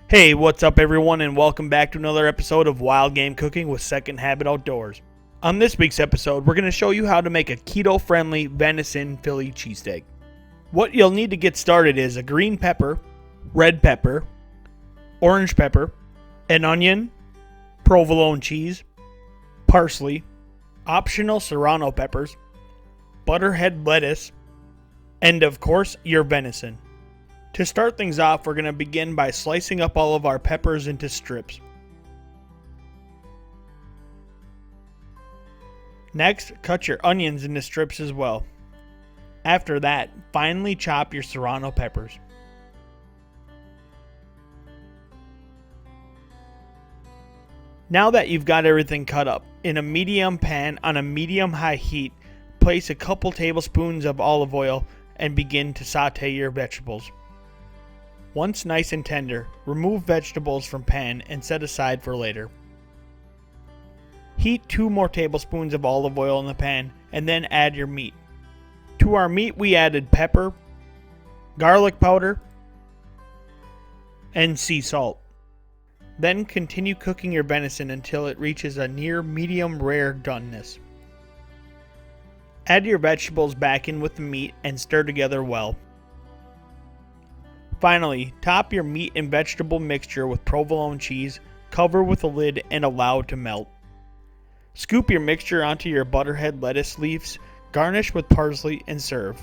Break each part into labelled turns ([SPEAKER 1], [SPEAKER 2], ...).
[SPEAKER 1] Hey, what's up everyone, and welcome back to another episode of Wild Game Cooking with Second Habit Outdoors. On this week's episode, we're going to show you how to make a keto-friendly venison Philly cheesesteak. What you'll need to get started is a green pepper, red pepper, orange pepper, an onion, provolone cheese, parsley, optional serrano peppers, butterhead lettuce, and of course, your venison. To start things off, we're going to begin by slicing up all of our peppers into strips. Next, cut your onions into strips as well. After that, finely chop your serrano peppers. Now that you've got everything cut up, in a medium pan on a medium-high heat, place a couple tablespoons of olive oil and begin to saute your vegetables. Once nice and tender, remove vegetables from pan and set aside for later. Heat 2 more tablespoons of olive oil in the pan and then add your meat. To our meat we added pepper, garlic powder, and sea salt. Then continue cooking your venison until it reaches a near medium rare doneness. Add your vegetables back in with the meat and stir together well. Finally, top your meat and vegetable mixture with provolone cheese, cover with a lid and allow it to melt. Scoop your mixture onto your butterhead lettuce leaves, garnish with parsley, and serve.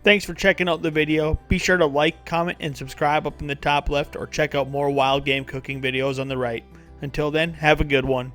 [SPEAKER 1] Thanks for checking out the video. Be sure to like, comment, and subscribe up in the top left, or check out more wild game cooking videos on the right. Until then, have a good one.